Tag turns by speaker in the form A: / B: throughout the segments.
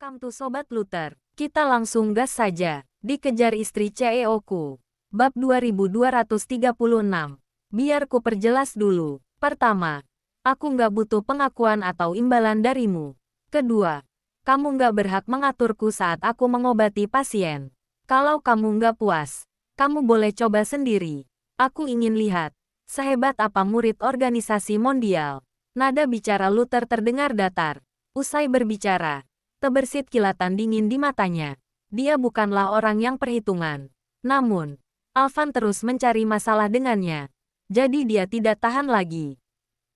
A: Welcome to Sobat Luther. Kita langsung gas saja. Dikejar istri CEO-ku. Bab 2236. Biar ku perjelas dulu. Pertama, aku nggak butuh pengakuan atau imbalan darimu. Kedua, kamu nggak berhak mengaturku saat aku mengobati pasien. Kalau kamu nggak puas, kamu boleh coba sendiri. Aku ingin lihat, sehebat apa murid organisasi mondial. Nada bicara Luther terdengar datar. Usai berbicara, terbersit kilatan dingin di matanya. Dia bukanlah orang yang perhitungan. Namun, Alvan terus mencari masalah dengannya. Jadi dia tidak tahan lagi.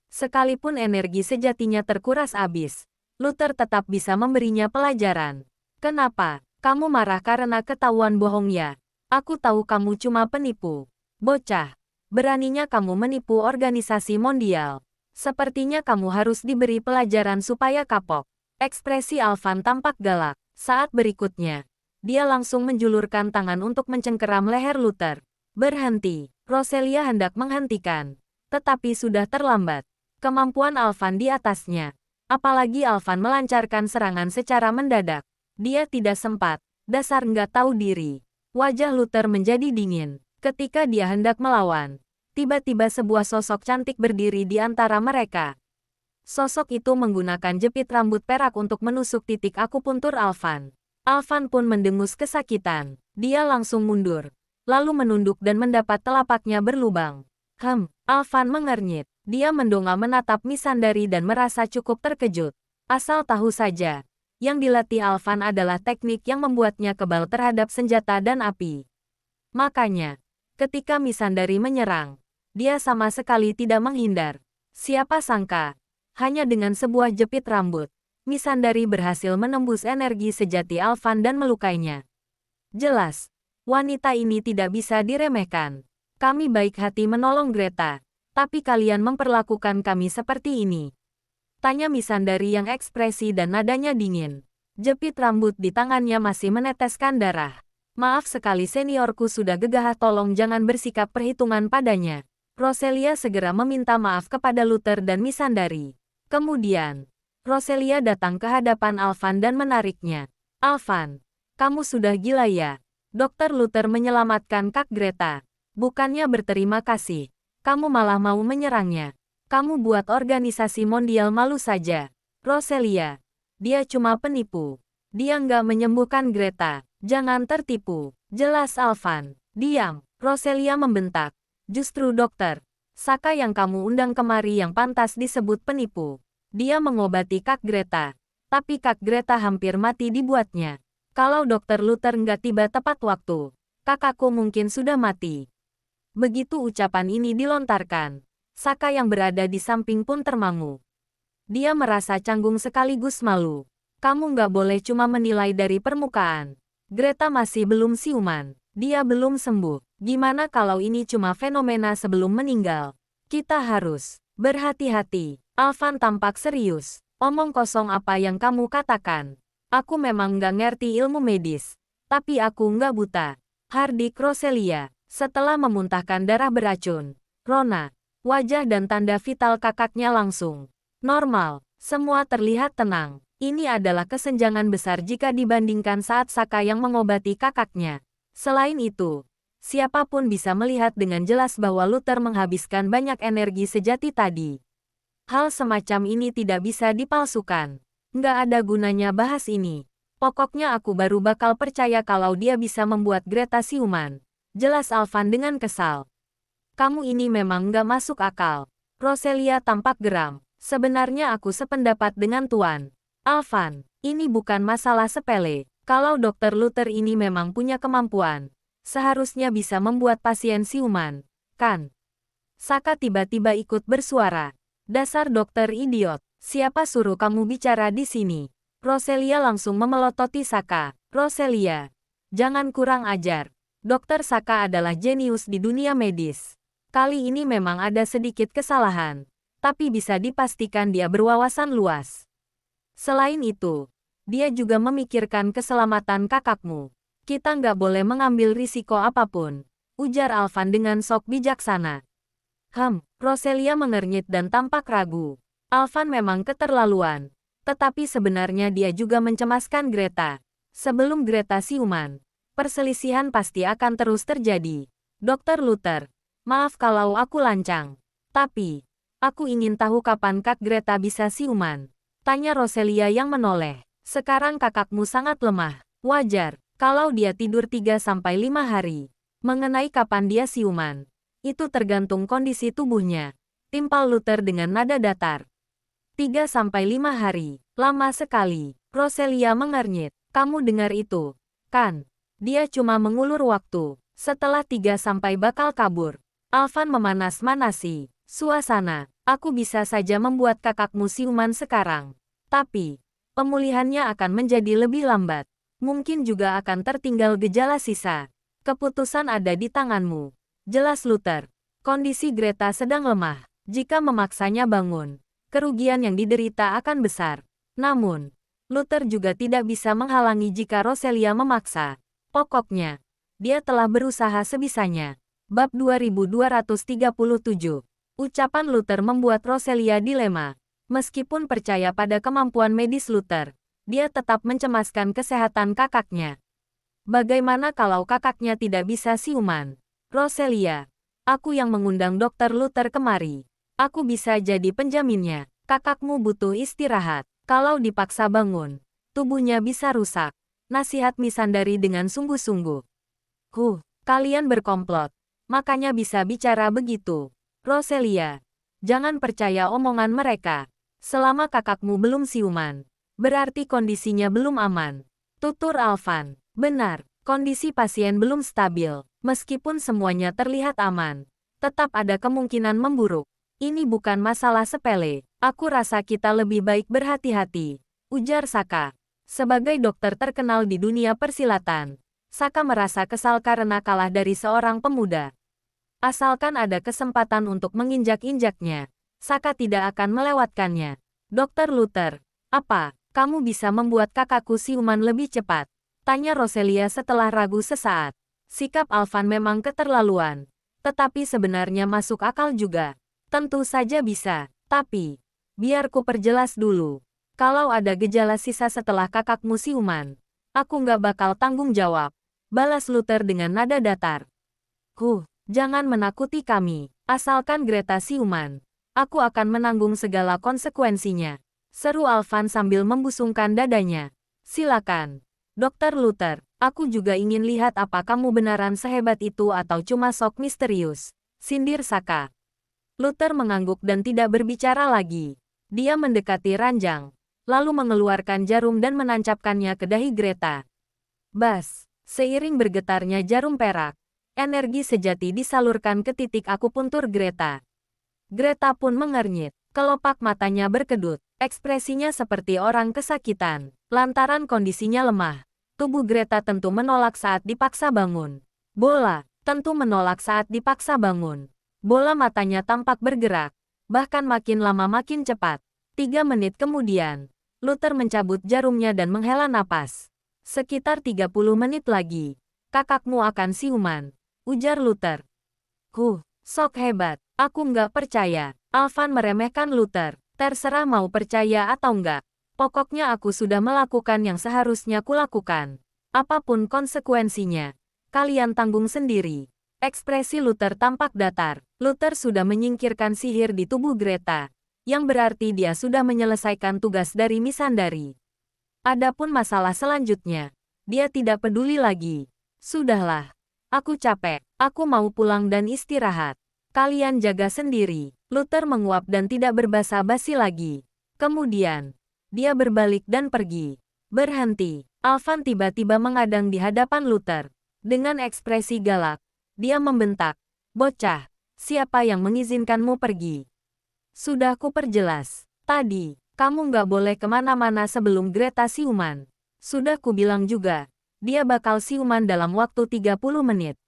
A: Sekalipun energi sejatinya terkuras habis, Luther tetap bisa memberinya pelajaran. Kenapa? Kamu marah karena ketahuan bohong ya? Aku tahu kamu cuma penipu. Bocah, beraninya kamu menipu organisasi mondial. Sepertinya kamu harus diberi pelajaran supaya kapok. Ekspresi Alvan tampak galak. Saat berikutnya, dia langsung menjulurkan tangan untuk mencengkeram leher Luther. Berhenti. Roselia hendak menghentikan. Tetapi sudah terlambat. Kemampuan Alvan di atasnya. Apalagi Alvan melancarkan serangan secara mendadak. Dia tidak sempat. Dasar nggak tahu diri. Wajah Luther menjadi dingin. Ketika dia hendak melawan, tiba-tiba sebuah sosok cantik berdiri di antara mereka. Sosok itu menggunakan jepit rambut perak untuk menusuk titik akupuntur Alvan. Alvan pun mendengus kesakitan. Dia langsung mundur, lalu menunduk dan mendapat telapaknya berlubang. Alvan mengernyit. Dia mendongak menatap Misandari dan merasa cukup terkejut. Asal tahu saja, yang dilatih Alvan adalah teknik yang membuatnya kebal terhadap senjata dan api. Makanya, ketika Misandari menyerang, dia sama sekali tidak menghindar. Siapa sangka, hanya dengan sebuah jepit rambut, Misandari berhasil menembus energi sejati Alvan dan melukainya. Jelas, wanita ini tidak bisa diremehkan. Kami baik hati menolong Greta, tapi kalian memperlakukan kami seperti ini. Tanya Misandari yang ekspresi dan nadanya dingin. Jepit rambut di tangannya masih meneteskan darah. Maaf sekali seniorku sudah gegah, tolong jangan bersikap perhitungan padanya. Roselia segera meminta maaf kepada Luther dan Misandari. Kemudian, Roselia datang ke hadapan Alvan dan menariknya. Alvan, kamu sudah gila ya? Dokter Luther menyelamatkan Kak Greta. Bukannya berterima kasih, kamu malah mau menyerangnya. Kamu buat organisasi mondial malu saja. Roselia, dia cuma penipu. Dia nggak menyembuhkan Greta. Jangan tertipu. Jelas Alvan. Diam. Roselia membentak. Justru dokter Saka yang kamu undang kemari yang pantas disebut penipu. Dia mengobati Kak Greta. Tapi Kak Greta hampir mati dibuatnya. Kalau dokter Luther nggak tiba tepat waktu, kakakku mungkin sudah mati. Begitu ucapan ini dilontarkan, Saka yang berada di samping pun termangu. Dia merasa canggung sekaligus malu. Kamu nggak boleh cuma menilai dari permukaan. Greta masih belum siuman. Dia belum sembuh. Gimana kalau ini cuma fenomena sebelum meninggal? Kita harus berhati-hati. Alvan tampak serius. Omong kosong apa yang kamu katakan. Aku memang nggak ngerti ilmu medis. Tapi aku nggak buta. Hardik Roselia. Setelah memuntahkan darah beracun, Rona, wajah dan tanda vital kakaknya langsung normal. Semua terlihat tenang. Ini adalah kesenjangan besar jika dibandingkan saat Saka yang mengobati kakaknya. Selain itu, siapapun bisa melihat dengan jelas bahwa Luther menghabiskan banyak energi sejati tadi. Hal semacam ini tidak bisa dipalsukan. Nggak ada gunanya bahas ini. Pokoknya aku baru bakal percaya kalau dia bisa membuat Greta siuman. Jelas Alvan dengan kesal. Kamu ini memang nggak masuk akal. Roselia tampak geram. Sebenarnya aku sependapat dengan Tuan Alvan. Ini bukan masalah sepele. Kalau Dokter Luther ini memang punya kemampuan, seharusnya bisa membuat pasien siuman, kan? Saka tiba-tiba ikut bersuara. Dasar dokter idiot, siapa suruh kamu bicara di sini? Roselia langsung memelototi Saka. Roselia, jangan kurang ajar. Dokter Saka adalah jenius di dunia medis. Kali ini memang ada sedikit kesalahan, tapi bisa dipastikan dia berwawasan luas. Selain itu, dia juga memikirkan keselamatan kakakmu. Kita nggak boleh mengambil risiko apapun, ujar Alvan dengan sok bijaksana. Roselia mengernyit dan tampak ragu. Alvan memang keterlaluan. Tetapi sebenarnya dia juga mencemaskan Greta. Sebelum Greta siuman, perselisihan pasti akan terus terjadi. Dr. Luther, maaf kalau aku lancang. Tapi, aku ingin tahu kapan Kak Greta bisa siuman. Tanya Roselia yang menoleh. Sekarang kakakmu sangat lemah. Wajar, kalau dia tidur 3-5 hari. Mengenai kapan dia siuman, itu tergantung kondisi tubuhnya. Timpal Luther dengan nada datar. 3-5 hari, lama sekali. Roselia mengernyit. Kamu dengar itu, kan? Dia cuma mengulur waktu. Setelah 3 bakal kabur. Alvan memanas-manasi suasana. Aku bisa saja membuat kakakmu siuman sekarang. Tapi, pemulihannya akan menjadi lebih lambat. Mungkin juga akan tertinggal gejala sisa. Keputusan ada di tanganmu. Jelas Luther. Kondisi Greta sedang lemah. Jika memaksanya bangun, kerugian yang diderita akan besar. Namun, Luther juga tidak bisa menghalangi jika Roselia memaksa. Pokoknya, dia telah berusaha sebisanya. Bab 2237. Ucapan Luther membuat Roselia dilema. Meskipun percaya pada kemampuan medis Luther, dia tetap mencemaskan kesehatan kakaknya. Bagaimana kalau kakaknya tidak bisa siuman? Roselia, aku yang mengundang Dr. Luther kemari. Aku bisa jadi penjaminnya. Kakakmu butuh istirahat. Kalau dipaksa bangun, tubuhnya bisa rusak. Nasihat Misandari dengan sungguh-sungguh. Kalian berkomplot. Makanya bisa bicara begitu. Roselia, jangan percaya omongan mereka. Selama kakakmu belum siuman, berarti kondisinya belum aman. Tutur Alvan. Benar, kondisi pasien belum stabil. Meskipun semuanya terlihat aman, tetap ada kemungkinan memburuk. Ini bukan masalah sepele. Aku rasa kita lebih baik berhati-hati, ujar Saka. Sebagai dokter terkenal di dunia persilatan, Saka merasa kesal karena kalah dari seorang pemuda. Asalkan ada kesempatan untuk menginjak-injaknya, Saka tidak akan melewatkannya. Dr. Luther, apa kamu bisa membuat kakakku siuman lebih cepat? Tanya Roselia setelah ragu sesaat. Sikap Alvan memang keterlaluan, tetapi sebenarnya masuk akal juga. Tentu saja bisa, tapi biar ku perjelas dulu. Kalau ada gejala sisa setelah kakakmu siuman, aku nggak bakal tanggung jawab. Balas Luther dengan nada datar. Jangan menakuti kami. Asalkan Greta siuman, aku akan menanggung segala konsekuensinya. Seru Alvan sambil membusungkan dadanya. Silakan. Dr. Luther, aku juga ingin lihat apa kamu beneran sehebat itu atau cuma sok misterius. Sindir Saka. Luther mengangguk dan tidak berbicara lagi. Dia mendekati ranjang, lalu mengeluarkan jarum dan menancapkannya ke dahi Greta. Bas, seiring bergetarnya jarum perak, energi sejati disalurkan ke titik akupuntur Greta. Greta pun mengernyit, kelopak matanya berkedut, ekspresinya seperti orang kesakitan, lantaran kondisinya lemah. Tubuh Greta tentu menolak saat dipaksa bangun. Bola, tentu menolak saat dipaksa bangun. Bola matanya tampak bergerak, bahkan makin lama makin cepat. 3 menit kemudian, Luther mencabut jarumnya dan menghela napas. Sekitar 30 menit lagi, kakakmu akan siuman, ujar Luther. Sok hebat, aku nggak percaya. Alvan meremehkan Luther. Terserah mau percaya atau nggak. Pokoknya aku sudah melakukan yang seharusnya kulakukan. Apapun konsekuensinya, kalian tanggung sendiri. Ekspresi Luther tampak datar. Luther sudah menyingkirkan sihir di tubuh Greta, yang berarti dia sudah menyelesaikan tugas dari Misandari. Adapun masalah selanjutnya, dia tidak peduli lagi. Sudahlah, aku capek, aku mau pulang dan istirahat. Kalian jaga sendiri. Luther menguap dan tidak berbasa-basi lagi. Kemudian, dia berbalik dan pergi. Berhenti. Alvan tiba-tiba mengadang di hadapan Luther. Dengan ekspresi galak, dia membentak. Bocah, siapa yang mengizinkanmu pergi? Sudah ku perjelas. Tadi, kamu nggak boleh kemana-mana sebelum Greta siuman. Sudah ku bilang juga, dia bakal siuman dalam waktu 30 menit.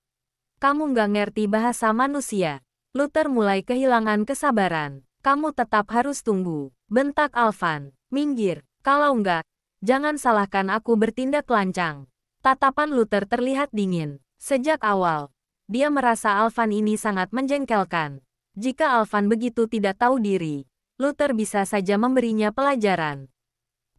A: Kamu nggak ngerti bahasa manusia. Luther mulai kehilangan kesabaran. Kamu tetap harus tunggu. Bentak Alvan. Minggir, kalau enggak, jangan salahkan aku bertindak lancang. Tatapan Luther terlihat dingin. Sejak awal, dia merasa Alvan ini sangat menjengkelkan. Jika Alvan begitu tidak tahu diri, Luther bisa saja memberinya pelajaran.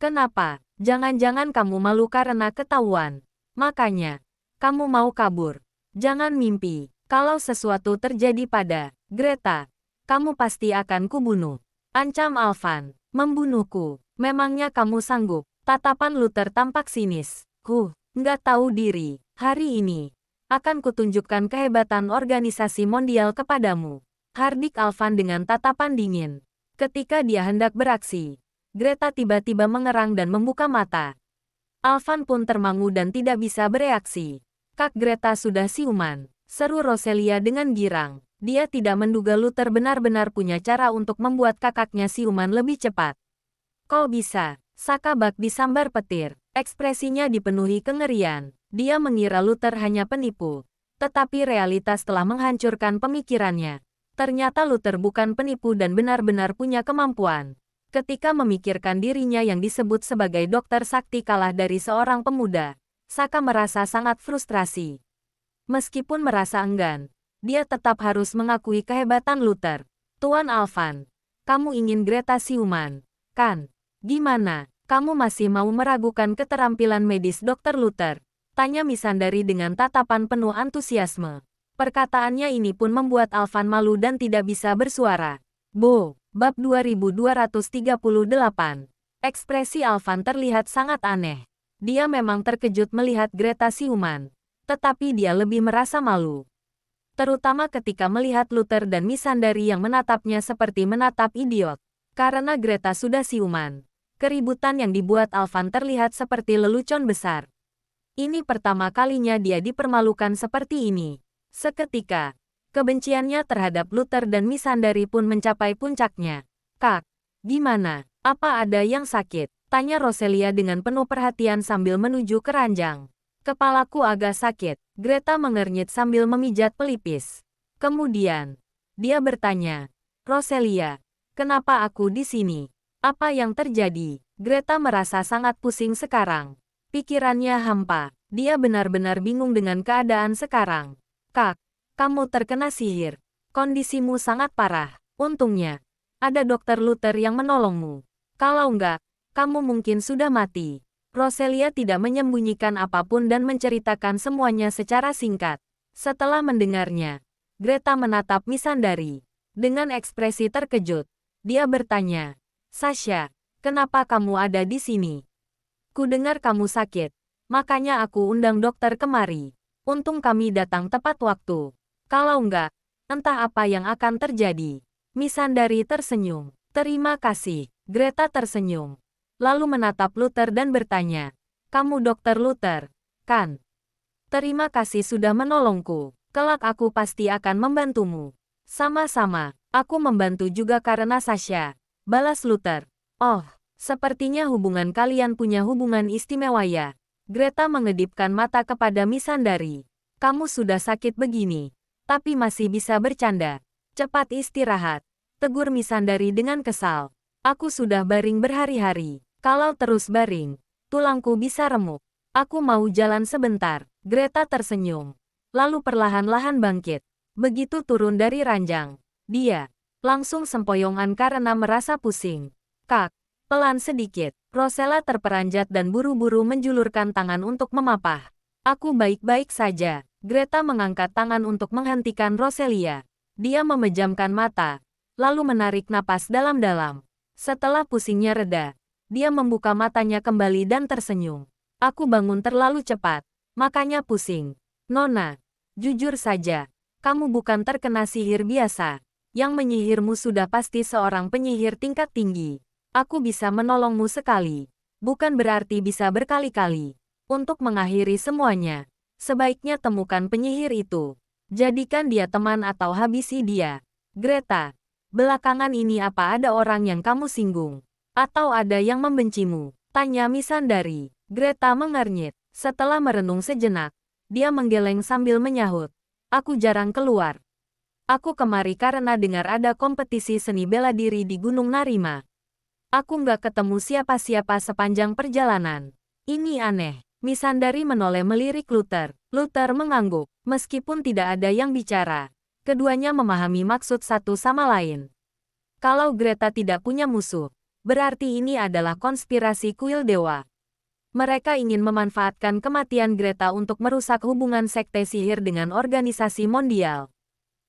A: Kenapa? Jangan-jangan kamu malu karena ketahuan. Makanya, kamu mau kabur. Jangan mimpi. Kalau sesuatu terjadi pada Greta, kamu pasti akan kubunuh. Ancam Alvan. Membunuhku. Memangnya kamu sanggup? Tatapan Luther tampak sinis. Nggak tahu diri. Hari ini, akan kutunjukkan kehebatan organisasi mondial kepadamu. Hardik Alvan dengan tatapan dingin. Ketika dia hendak beraksi, Greta tiba-tiba mengerang dan membuka mata. Alvan pun termangu dan tidak bisa bereaksi. Kak Greta sudah siuman, seru Roselia dengan girang. Dia tidak menduga Luther benar-benar punya cara untuk membuat kakaknya siuman lebih cepat. Kau bisa, Saka bak disambar petir. Ekspresinya dipenuhi kengerian. Dia mengira Luther hanya penipu. Tetapi realitas telah menghancurkan pemikirannya. Ternyata Luther bukan penipu dan benar-benar punya kemampuan. Ketika memikirkan dirinya yang disebut sebagai dokter sakti kalah dari seorang pemuda, Saka merasa sangat frustrasi. Meskipun merasa enggan, dia tetap harus mengakui kehebatan Luther. Tuan Alvan, kamu ingin Greta siuman, kan? Gimana? Kamu masih mau meragukan keterampilan medis Dr. Luther? Tanya Missandei dengan tatapan penuh antusiasme. Perkataannya ini pun membuat Alvan malu dan tidak bisa bersuara. Bab 2238. Ekspresi Alvan terlihat sangat aneh. Dia memang terkejut melihat Greta siuman, tetapi dia lebih merasa malu. Terutama ketika melihat Luther dan Missandei yang menatapnya seperti menatap idiot. Karena Greta sudah siuman, keributan yang dibuat Alvan terlihat seperti lelucon besar. Ini pertama kalinya dia dipermalukan seperti ini. Seketika, kebenciannya terhadap Luther dan Missandei pun mencapai puncaknya. Kak, gimana? Apa ada yang sakit? Tanya Roselia dengan penuh perhatian sambil menuju ke ranjang. Kepalaku agak sakit. Greta mengernyit sambil memijat pelipis. Kemudian, dia bertanya, Roselia, kenapa aku di sini? Apa yang terjadi? Greta merasa sangat pusing sekarang. Pikirannya hampa. Dia benar-benar bingung dengan keadaan sekarang. Kak, kamu terkena sihir. Kondisimu sangat parah. Untungnya, ada Dr. Luther yang menolongmu. Kalau enggak, kamu mungkin sudah mati. Roselia tidak menyembunyikan apapun dan menceritakan semuanya secara singkat. Setelah mendengarnya, Greta menatap Missandei. Dengan ekspresi terkejut, dia bertanya, Sasha, kenapa kamu ada di sini? Kudengar kamu sakit, makanya aku undang dokter kemari. Untung kami datang tepat waktu. Kalau enggak, entah apa yang akan terjadi. Missandei tersenyum. Terima kasih. Greta tersenyum. Lalu menatap Luther dan bertanya, kamu Dr. Luther, kan? Terima kasih sudah menolongku. Kelak aku pasti akan membantumu. Sama-sama, aku membantu juga karena Sasha. Balas Luther. Oh, sepertinya hubungan kalian punya hubungan istimewa ya. Greta mengedipkan mata kepada Missandei. Kamu sudah sakit begini, tapi masih bisa bercanda. Cepat istirahat, tegur Missandei dengan kesal. Aku sudah baring berhari-hari. Kalau terus baring, tulangku bisa remuk. Aku mau jalan sebentar. Greta tersenyum, lalu perlahan-lahan bangkit. Begitu turun dari ranjang, dia langsung sempoyongan karena merasa pusing. Kak, pelan sedikit. Rosella terperanjat dan buru-buru menjulurkan tangan untuk memapah. Aku baik-baik saja. Greta mengangkat tangan untuk menghentikan Roselia. Dia memejamkan mata, lalu menarik napas dalam-dalam. Setelah pusingnya reda, dia membuka matanya kembali dan tersenyum. Aku bangun terlalu cepat, makanya pusing. Nona, jujur saja, kamu bukan terkena sihir biasa. Yang menyihirmu sudah pasti seorang penyihir tingkat tinggi. Aku bisa menolongmu sekali, bukan berarti bisa berkali-kali. Untuk mengakhiri semuanya, sebaiknya temukan penyihir itu. Jadikan dia teman atau habisi dia. Greta, belakangan ini apa ada orang yang kamu singgung? Atau ada yang membencimu? Tanya Missandei. Greta mengernyit. Setelah merenung sejenak, dia menggeleng sambil menyahut. Aku jarang keluar. Aku kemari karena dengar ada kompetisi seni bela diri di Gunung Narima. Aku nggak ketemu siapa-siapa sepanjang perjalanan. Ini aneh. Missandei menoleh melirik Luther. Luther mengangguk. Meskipun tidak ada yang bicara, keduanya memahami maksud satu sama lain. Kalau Greta tidak punya musuh, Berarti ini adalah konspirasi kuil dewa. Mereka ingin memanfaatkan kematian Greta untuk merusak hubungan sekte sihir dengan organisasi mondial.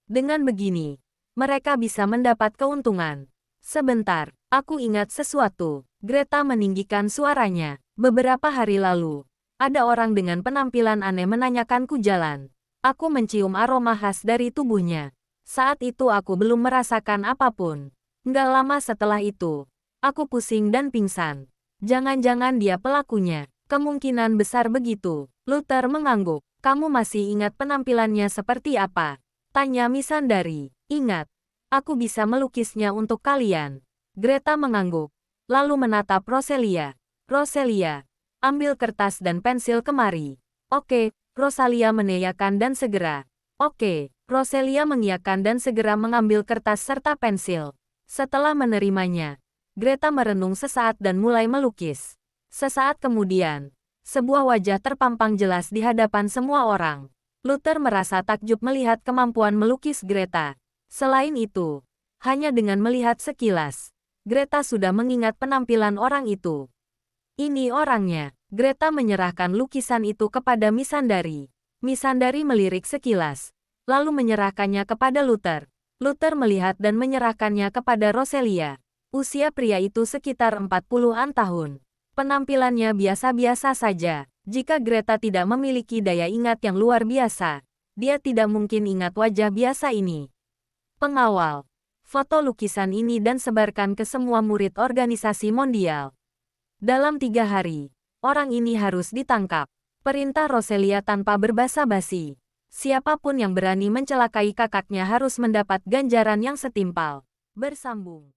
A: Dengan begini, mereka bisa mendapat keuntungan. Sebentar, aku ingat sesuatu. Greta meninggikan suaranya. Beberapa hari lalu, ada orang dengan penampilan aneh menanyakanku jalan. Aku mencium aroma khas dari tubuhnya. Saat itu aku belum merasakan apapun. Nggak lama setelah itu, aku pusing dan pingsan. Jangan-jangan dia pelakunya. Kemungkinan besar begitu. Luther mengangguk. Kamu masih ingat penampilannya seperti apa? Tanya Missandei. Ingat, aku bisa melukisnya untuk kalian. Greta mengangguk, lalu menatap Roselia. Roselia, ambil kertas dan pensil kemari. Oke, Rosalia mengiyakan dan segera. Oke, Roselia mengiyakan dan segera mengambil kertas serta pensil. Setelah menerimanya, Greta merenung sesaat dan mulai melukis. Sesaat kemudian, sebuah wajah terpampang jelas di hadapan semua orang. Luther merasa takjub melihat kemampuan melukis Greta. Selain itu, hanya dengan melihat sekilas, Greta sudah mengingat penampilan orang itu. Ini orangnya. Greta menyerahkan lukisan itu kepada Missandei. Missandei melirik sekilas, lalu menyerahkannya kepada Luther. Luther melihat dan menyerahkannya kepada Roselia. Usia pria itu sekitar 40-an tahun. Penampilannya biasa-biasa saja. Jika Greta tidak memiliki daya ingat yang luar biasa, dia tidak mungkin ingat wajah biasa ini. Pengawal, foto lukisan ini dan sebarkan ke semua murid organisasi mondial. Dalam 3 hari, orang ini harus ditangkap. Perintah Roselia tanpa berbasa-basi. Siapapun yang berani mencelakai kakaknya harus mendapat ganjaran yang setimpal. Bersambung.